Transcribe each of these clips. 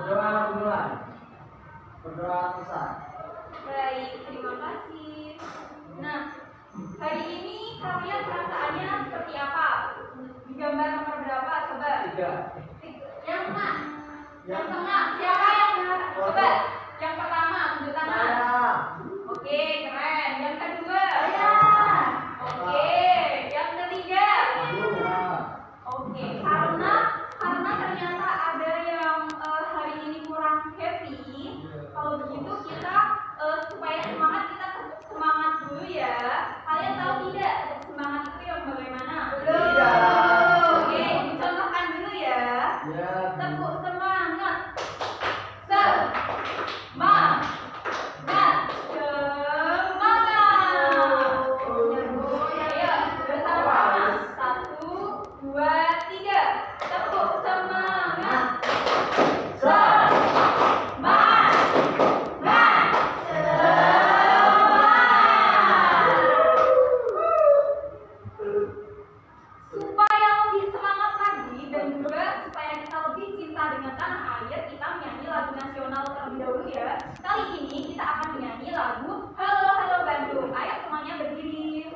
Berdoa dimulai. Berdoa besar. Baik, terima kasih. Nah, hari ini kalian perasaannya seperti apa? Di gambar nomor berapa? Coba. 3. Yang mana? Yang tengah. Siapa yang coba? Yang pertama, tunjuk tangan. Saya. Oke, keren. Yang kedua. Saya. Oke. Yang ketiga. Oke, karena ternyata ada yang hari ini kurang happy. Kalau begitu kita supaya semangat, kita tepuk semangat dulu ya. Kalian tahu tidak tepuk semangat itu yang bagaimana? Belum. Oke, dicontohkan dulu ya. Ya. Tepuk semangat. Semangat. Ayo, bersama-sama. 1, 2, 3. Tepuk semangat. Supaya lebih semangat lagi dan juga supaya kita lebih cinta dengan tanah air, kita menyanyi lagu nasional terlebih dahulu ya. Kali ini kita akan menyanyi lagu Halo Halo Bandung. Ayo semuanya berdiri.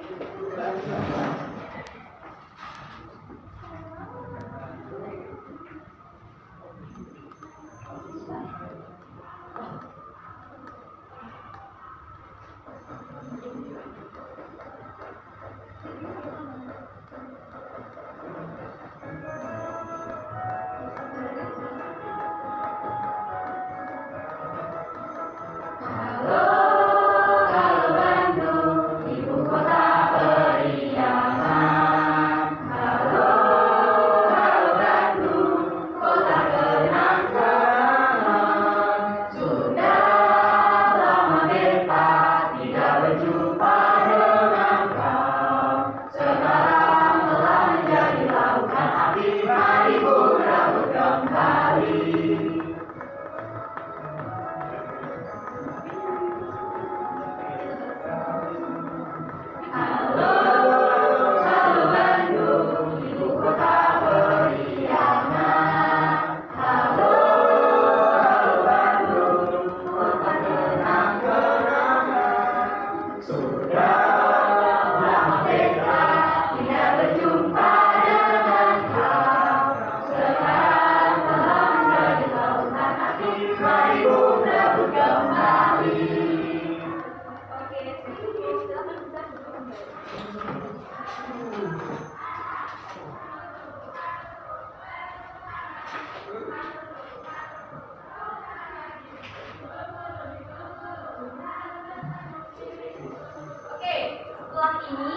Oke, setelah ini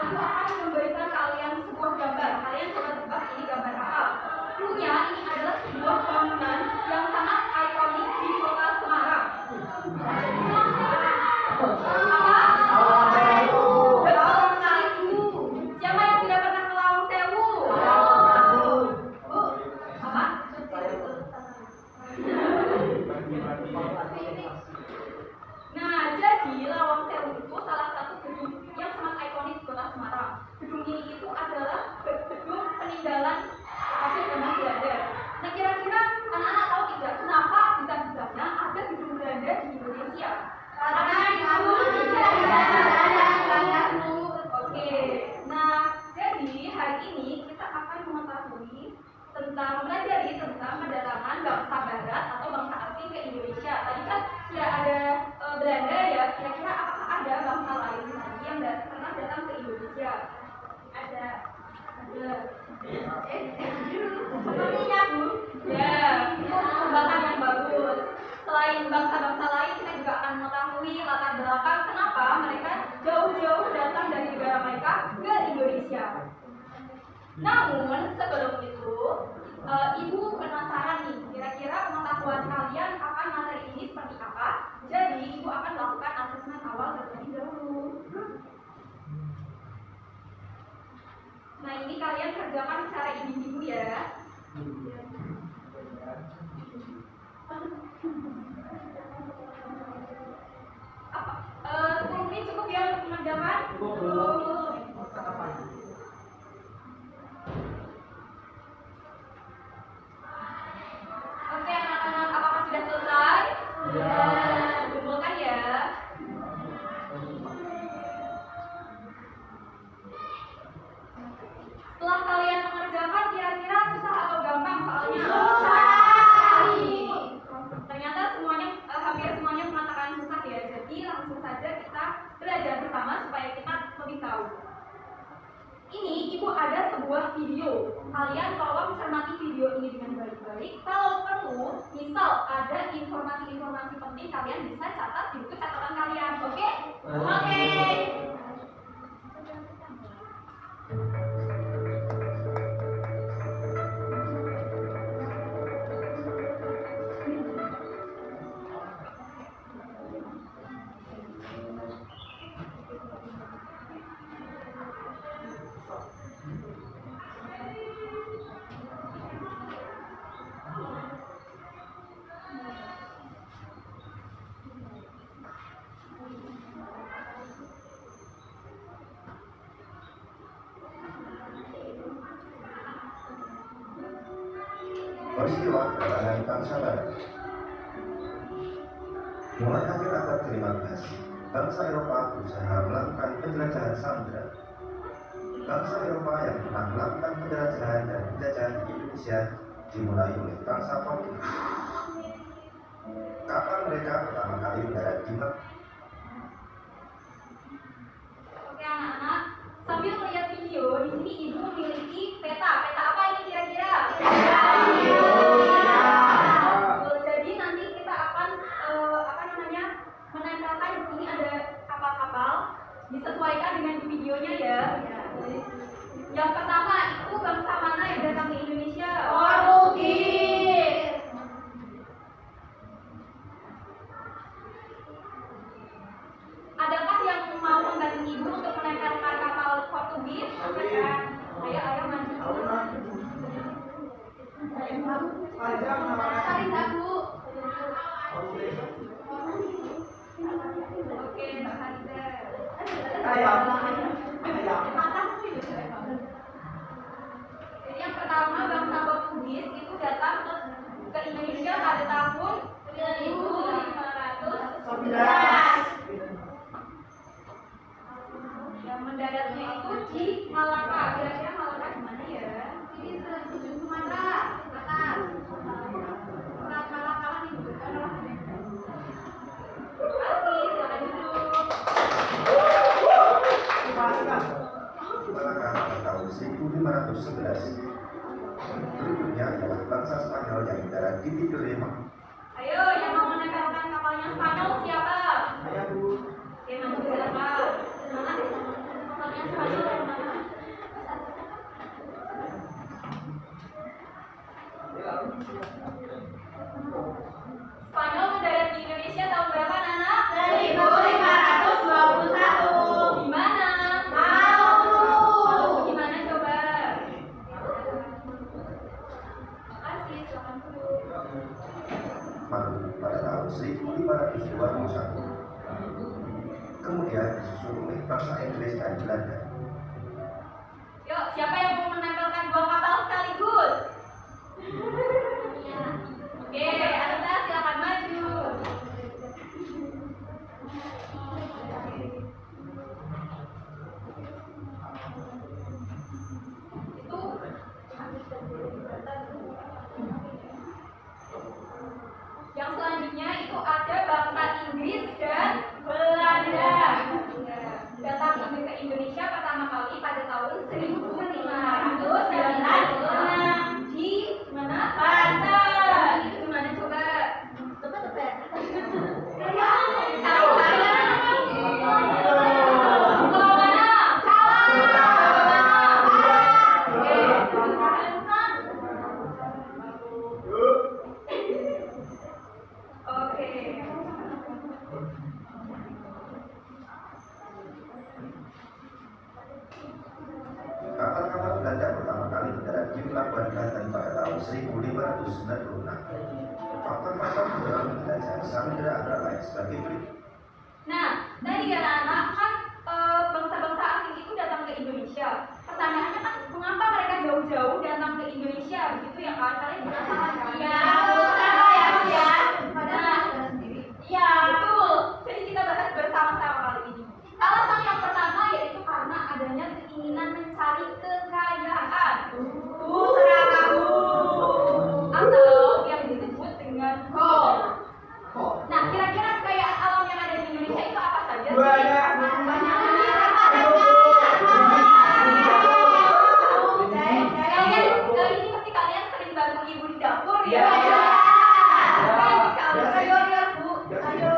Ibu akan memberikan kalian sebuah gambar. Kalian coba tebak ini gambar apa? Cluenya ini adalah sebuah bangunan yang sangat ikonik di kota Semarang. Apa? Lawang Sewu. Siapa yang sudah pernah ke Lawang Sewu? Bu, apa? Nah, jadi Lawang Sewu itu salah satu gedung yang sangat ikonik di kota Semarang. Gedung ini itu adalah gedung peninggalan pada zaman Belanda. Nah, kira-kira anak-anak tahu tidak kenapa bisa-bisanya ada gedung Belanda di Indonesia? Karena itu Oke. Nah, jadi hari ini kita akan mengetahui belajar tentang kedatangan bangsa Barat atau bangsa asing ke Indonesia. Tadi kan sudah ada Belanda ya. Kira-kira apakah ada bangsa lain lagi yang pernah datang ke Indonesia? Ada. Sepertinya Bu. Ya, itu kebanggaan yang bagus. Selain bangsa-bangsa lain, kita juga akan mengetahui latar belakang kenapa mereka jauh-jauh datang dari negara mereka ke Indonesia. Namun sebelum itu, Ibu penasaran nih, kira-kira pengetahuan kalian akan materi ini seperti apa? Jadi Ibu akan melakukan asesmen awal terlebih dahulu. Nah, ini kalian kerjakan secara individu ya. Apa? 10 menit cukup ya untuk mengerjakan? Belum. Oke, anak kalian bisa catat di buku catatan kalian. Oke? Oke. Peristiwa kedatangan bangsa Barat. Mulai akhir abad ke-15, bangsa Eropa berusaha melakukan penjelajahan samudera. Bangsa Eropa yang pernah melakukan penjelajahan dan penjajahan di Indonesia dimulai oleh bangsa Portugis. Kapal mereka pertama kali mendarat di Merak. Oke anak-anak, sambil melihat video, di sini ibu memiliki peta. Peta apa ini kira-kira? Jadi nanti kita akan menempelkan ini ada kapal-kapal, disesuaikan dengan di videonya ya. Yang pertama itu bangsa mana yang datang ke Indonesia? Portugis. Adakah yang mau membantu ibu untuk menempelkan kapal Portugis? Ayo maju. Tarik Bu. Oke, Mbak Hariza. Jadi yang pertama bangsa Portugis itu datang ke Indonesia pada tahun 1511. Yang mendaratnya itu di Malaka. Kira-kira Malaka di mana ya? Ini ujung Sumatera atas. Malaka nih. Kasih, silakan duduk. Malaka pada tahun 1511. Berikutnya adalah bangsa Spanyol yang mendarat di Tidore. Ayo, yang mau menempelkan kapalnya Spanyol siapa? Saya Bu. Oke, maju silakan. Mana kapalnya Spanyol yang mana? Spanyol mendarat di Indonesia tahun berapa, Nana? 1521. Di mana? Maluku. Di mana coba? Makasih, silakan duduk. Maluku pada tahun 1521. Kemudian disusul oleh bangsa Inggris dan Belanda. Yuk, siapa yang mau menempelkan dua kapal sekaligus? Oke, Anita silakan maju. Itu yang selanjutnya itu ada bangsa Inggris dan Belanda. Datang ke Indonesia pertama kali pada tahun 1596 di mana? Banten. Itu di mana coba? Tebak-tebak. Pulau mana? Oke. Kapal-kapal Belanda pertama kali mendarat di pelabuhan Banten pada tahun 1596. Faktor-faktor dalam penjelajahan samudera antara lain sebagai berikut. Nah, tadi ya anak kan bangsa-bangsa asing itu datang ke Indonesia. Pertanyaannya kan mengapa mereka jauh-jauh datang ke Indonesia? Begitu ya kan? Kalian penasaran kan? Iya. Iya, betul. Jadi kita bahas bersama-sama kali ini. Alasan yang pertama yaitu karena adanya keinginan mencari kekayaan. Atau yang disebut dengan gold. Nah, kira-kira kekayaan alam yang ada di Indonesia itu apa saja sih? Banyak. Kali ini pasti kalian sering bantu ibu di dapur ya? Iya. Ayo, Bu. Ayo.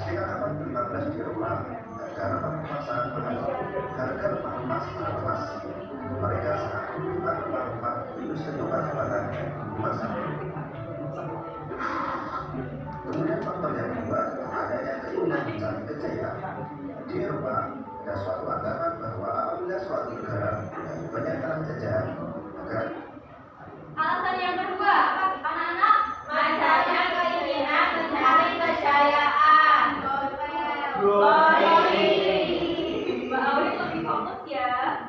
Sekitar abad ke-15 di Eropa, karena penguasaan harga rempah-rempah sangat keras. Mereka sangat membutuhkan rempah-rempah industri obat-obatan dan kemasan. Kemudian faktor yang kedua, adanya keinginan mencari kejayaan. Di Eropa, ada suatu anggapan bahwa apabila suatu negara punya banyak tanah jajahan, maka Alasan yang kedua, apa anak-anak? Adanya keinginan mencari kejayaan. Mbak Auri lebih fokus ya.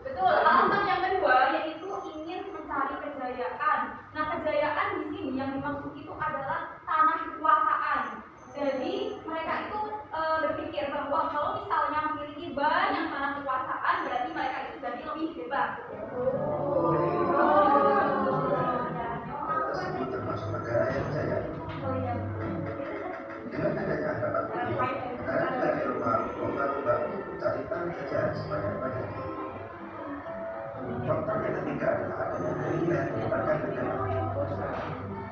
Betul, alasan yang kedua yaitu ingin mencari kejayaan. Nah, kejayaan di sini yang dimaksud itu adalah tanah kekuasaan. Jadi mereka itu berpikir bahwa kalau misalnya memiliki banyak tanah kekuasaan berarti mereka itu jadi lebih hebat. tersebut termasuk negara yang jaya. Dengan adanya anggapan ini, negara-negara Eropa lomba-lomba untuk mencari tanah jajahan sebanyak-banyaknya. Faktor yang ketiga adalah adanya keinginan mengembangkan negara.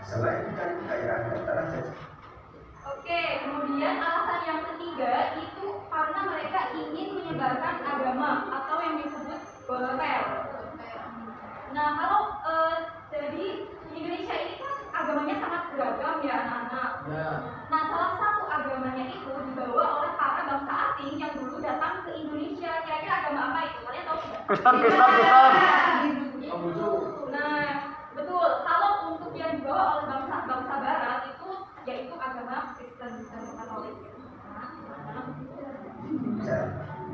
Selain mencari kekayaan dan tanah jajahan, Oke, kemudian alasan yang ketiga itu karena mereka ingin menyebarkan agama atau yang disebut gospel. Nah, kalau jadi di Indonesia ini kan agamanya sangat beragam ya anak-anak. Nah, salah satu agamanya itu dibawa oleh para bangsa asing yang dulu datang ke Indonesia. Kira-kira agama apa itu? Kalian tahu tidak? Kristen. Nah, betul. Kalau untuk yang dibawa oleh bangsa Barat itu yaitu agama Kristen dan Katolik. dan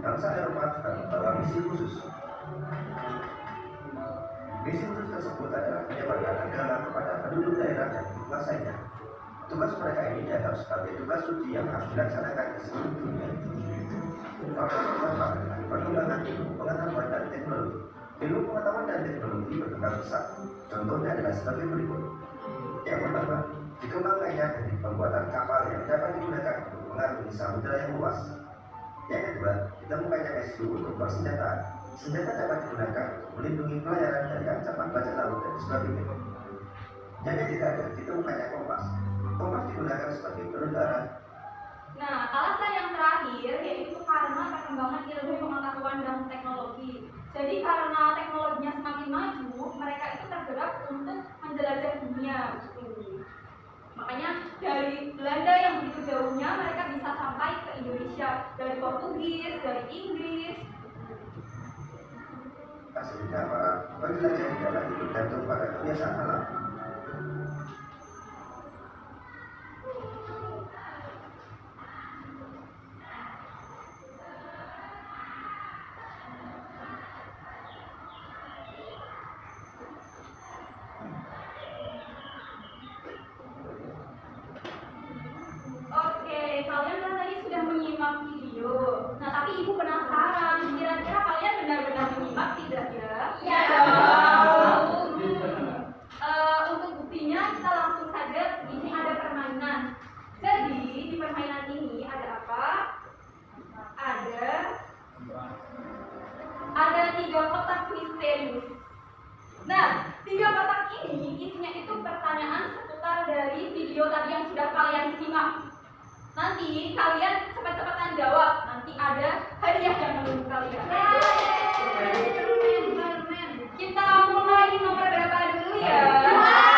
bangsa Eropa juga membawa misi khusus. Misi khusus tersebut adalah menyebarkan agama kepada penduduk daerah yang dikuasainya. Tugas mereka ini dianggap sebagai tugas suci yang harus dilaksanakan di seluruh dunia. Faktor pertama adalah perkembangan ilmu pengetahuan dan teknologi. Ilmu pengetahuan dan teknologi berkembang pesat. Contohnya adalah sebagai berikut. Yang pertama, dikembangkannya dari pembuatan kapal yang dapat digunakan untuk mengarungi samudera yang luas. Yang kedua, ditemukannya SU untuk persenjataan. Senjata dapat digunakan untuk melindungi pelayaran dari ancaman bajak laut dan sebagainya. Yang ketiga adalah ditemukannya kompas. Kompas digunakan sebagai peluru arah. Nah, alasan yang terakhir yaitu karena perkembangan ilmu pengetahuan dan teknologi. Jadi karena teknologinya semakin maju, mereka itu tergerak untuk menjelajah dunia. Makanya dari Belanda yang begitu jauhnya mereka bisa sampai ke Indonesia, dari Portugis, dari Inggris. Hasilnya para penjelajah adalah bergantung pada kebiasaan alam. Oke, kalian kan tadi sudah menyimak video. Nah, tapi ibu penasaran, kira-kira kalian benar-benar menyimak tidak ya? Iya dong. Untuk buktinya kita langsung saja, ini ada permainan. Jadi di permainan ini ada apa? Ada 3 kotak misterius. Nah, 3 kotak ini isinya itu pertanyaan seputar dari video tadi yang sudah kalian simak. Nanti kalian cepat-cepatan jawab. Nanti ada hadiah yang menunggu kalian. Kita mulai nomor berapa dulu ya? 1A.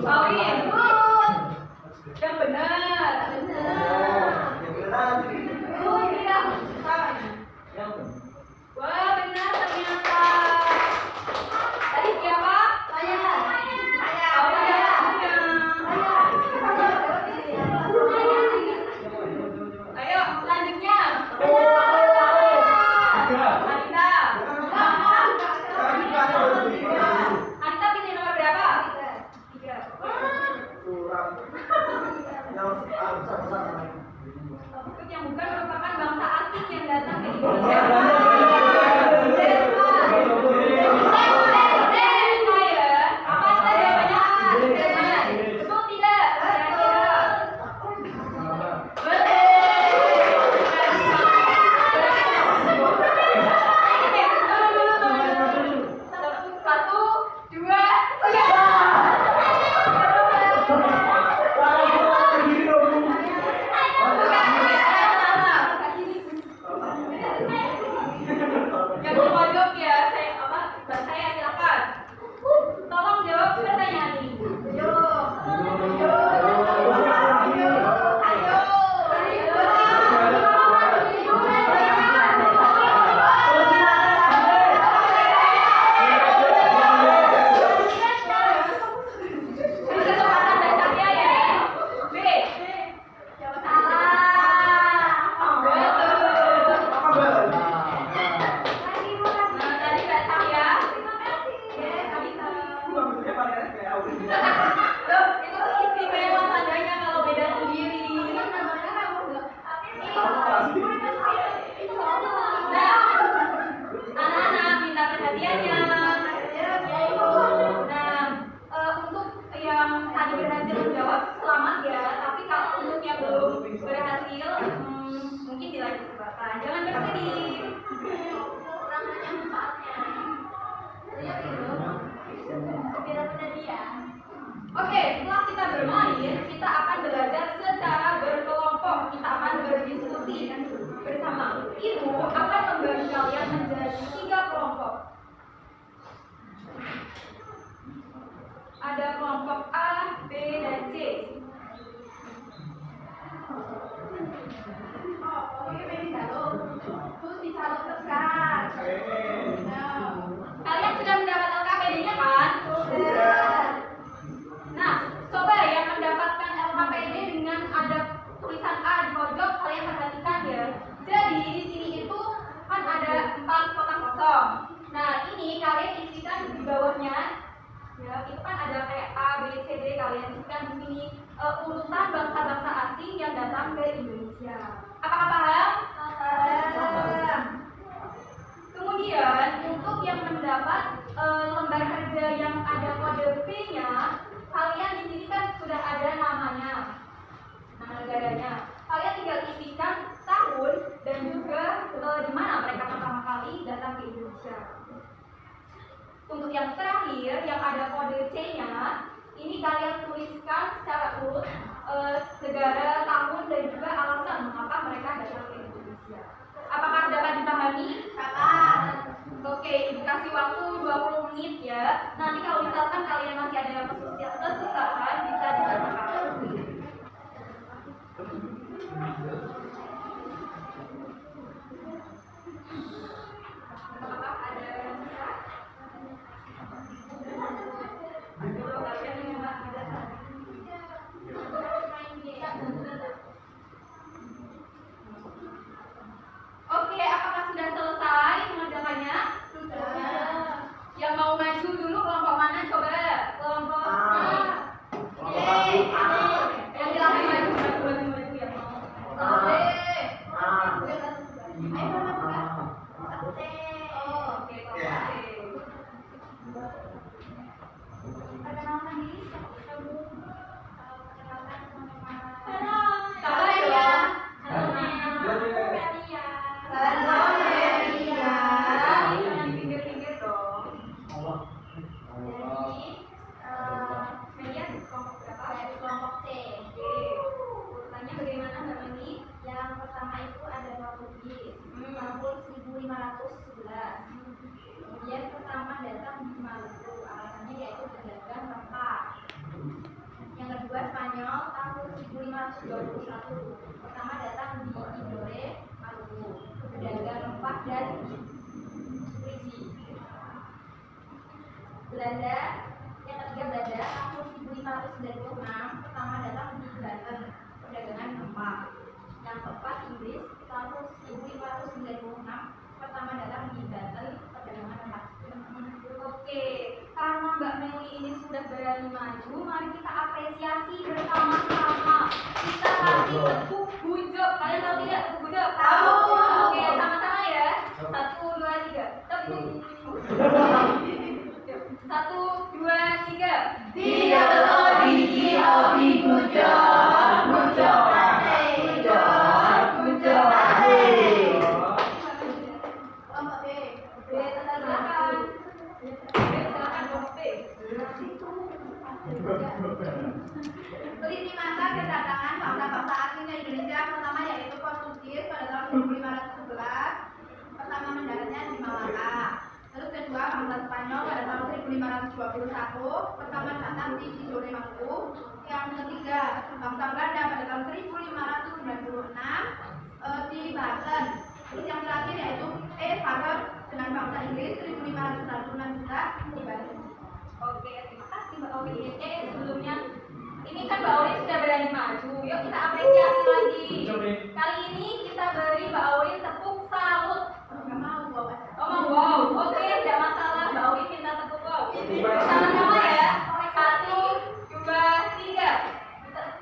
Kawin. Yang benar. Tidak. Wah, benar ternyata. Tadi siapa? Saya. Oh, ya. Ayo, selanjutnya. Anita pilih nomor berapa? 3. Ikut yang bukan merupakan bangsa asing yang datang ke Indonesia. kosong. Nah, ini kalian isikan di bawahnya. Ya, itu kan ada kayak A, B, C, D. Kalian isikan di sini urutan bangsa-bangsa asing yang datang ke Indonesia. Apakah paham? Paham. Kemudian untuk yang mendapat lembar kerja yang ada kode P-nya, kalian di sini kan sudah ada namanya, nama negaranya. Kalian tinggal isikan tahun dan juga di mana mereka pertama kali datang ke Indonesia. Untuk yang terakhir yang ada kode C-nya, ini kalian tuliskan secara urut negara, tahun dan juga alasan mengapa mereka datang ke Indonesia. Apakah dapat dipahami? Dapat. Oke, Ibu kasih waktu 20 menit ya. Nanti kalau misalkan kalian masih ada yang kesusahan bisa dikatakan. Apakah ada yang bisa? Kalian yang ada. Oke, apakah sudah selesai mengerjakannya? Sudah. Yang mau maju dulu kelompok mana coba? Kelompok A. Ya silahkan maju yang mau. Kelompok B. Oke, kelompok C. Perkenalkan diri. Sabar ya. Jangan di pinggir-pinggir dong. Jadi, Melia kelompok berapa? Kelompok C. Oke. Urutannya bagaimana Mbak Meli? Yang pertama itu ada Portugis, tahun 1511. Kemudian pertama datang di Maluku, alasannya yaitu berdagang rempah. Yang kedua Spanyol tahun 1521. Pertama datang di Tidore, Maluku, berdagang rempah dan berisi. Belanda, yang ketiga Belanda tahun 1596. Pertama datang di Banten, perdagangan rempah. Yang keempat Inggris tahun 1596. Pertama datang di Banten, perdagangan rempah. Oke, karena Mbak Meli ini sudah berani maju, mari kita apresiasi bersama-sama. Kita kasih tepuk gujep. Kalian tahu tidak tepuk gujep? Tahu. Oke, sama-sama ya. 1, 2, 3. Tepuk. 1, 2, 3. Tiga betul biji obi gujep, gujep asik, gujep asik. Kelompok B. B, silakan. Silakan kelompok B. Lini masa kedatangan bangsa-bangsa asing ke Indonesia pertama yaitu Portugis pada tahun 1511. Pertama mendaratnya di Malaka. Terus kedua bangsa Spanyol pada tahun 1521. Pertama datang di Tidore, Maluku. Yang ketiga bangsa Belanda pada tahun 1596 di Banten. Terus yang terakhir yaitu bareng dengan bangsa Inggris 1546 juga di Banten. Oke, terima kasih Mbak Oli. Sebelumnya ini kan Mbak Oli sudah berani maju. Yuk kita apresiasi lagi. Kali ini kita beri Mbak Oli tepuk salut. Nggak mau bawa. Oh mau wow. Oke, tidak masalah. Mbak Oli minta tepuk wow. Sama-sama ya. 1, 2, 3.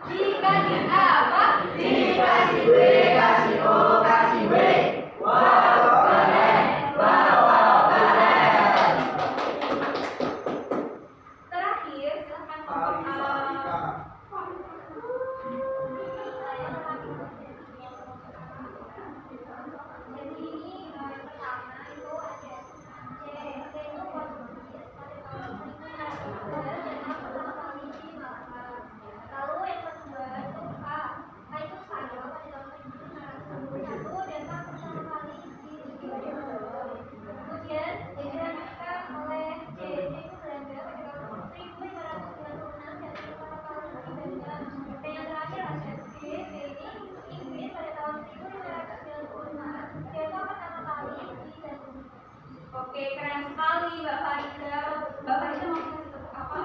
Dikasih apa? Dikasih B, kasih O, kasih B. Wow, keren. Wow, keren. Terakhir, silahkan kelompok A. Jadi ini yang pertama itu ada C itu Portugis pada tahun 1511 dan pertama kali di Malaka. Lalu yang kedua itu A itu Spanyol pada tahun 1521 dan pertama kali di Tidore. Kemudian dilanjutkan oleh C itu Belanda pada tahun 1596 dan pertama kali di Banten. Dan yang terakhir ada B ini Inggris pada tahun 1596. Yaitu pertama kali di Bandung. Oke, keren sekali Mbak Farida. Mbak Farida mau kasih tepuk apa?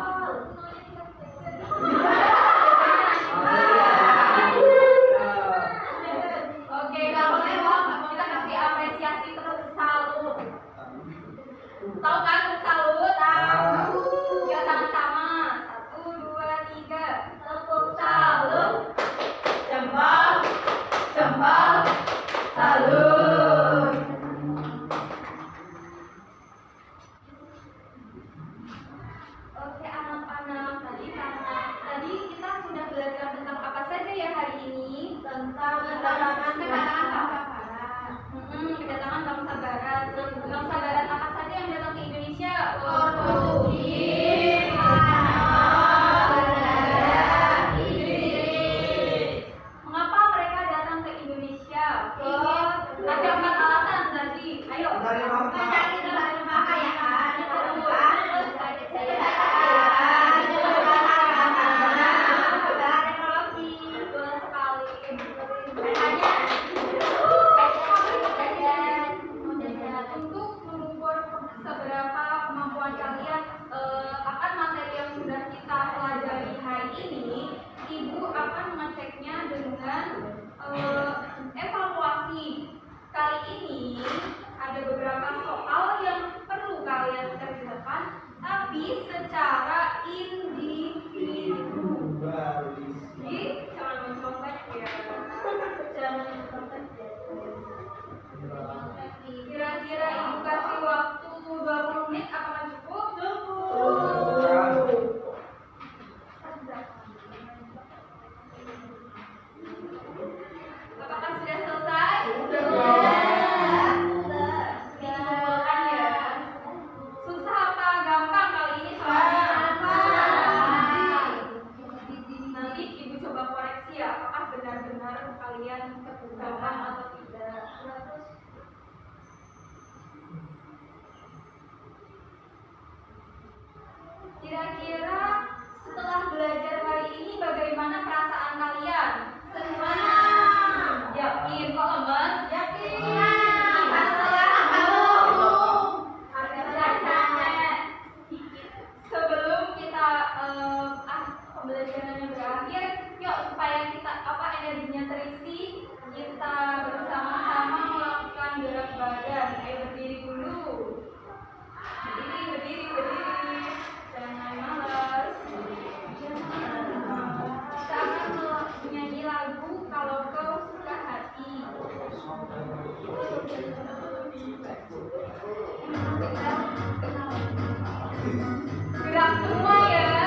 Oke, nggak boleh Wong. Kita kasih apresiasi tepuk salut. Tahu kan tepuk salut? Tahu. Ya sama-sama. 1, 2, 3. Tepuk salut. Jempol, jempol, salut. Oke anak-anak, tadi kita sudah belajar tentang apa saja ya hari ini? Tentang kedatangan Kedatangan bangsa Barat. kedatangan bangsa Barat. Bangsa Barat apa saja yang datang ke Indonesia? Portugis, Belanda, Inggris. Mengapa mereka datang ke Indonesia? Ada 4 alasan tadi. Ayo. Mencari kekayaan, terus teknologi. Betul sekali. Untuk mengukur seberapa kemampuan kalian akan materi yang sudah kita pelajari hari ini, Ibu akan mengeceknya dengan evaluasi. Kali ini ada beberapa soal yang perlu kalian kerjakan, tapi secara individu. Jadi jangan mencontek ya. Jangan mencontek ya. Kira-kira Ibu kasih waktu 20 menit apakah cukup? Cukup. Apakah sudah selesai? Dikumpulkan ya. Susah apa gampang kali ini soalnya? Nanti Ibu coba koreksi ya, apakah benar-benar kalian gampang atau tidak. Kira-kira setelah belajar hari ini bagaimana perasaan kalian? Senang. Yakin kok lemes? Yakin. Sebelum kita pembelajarannya berakhir, yuk supaya kita energinya terisi, kita bersama-sama melakukan gerak badan. Ayo berdiri dulu. Berdiri. Jangan malas. Kita akan menyanyi lagu Kalau Kau Suka Hati. Gerak semua ya.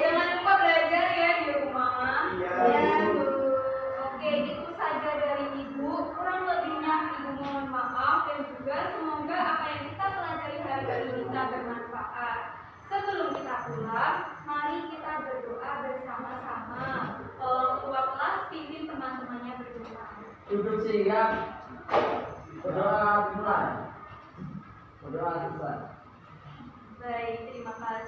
Jangan lupa belajar ya di rumah. Oke, itu saja dari Ibu. Kurang lebihnya Ibu mohon maaf dan juga semoga apa yang kita pelajari hari ini bisa bermanfaat. Sebelum kita pulang, mari kita berdoa bersama-sama. Tolong ketua kelas pimpin teman-temannya berdoa. Duduk sigap. Berdoa dimulai. Berdoa selesai. Baik, terima kasih.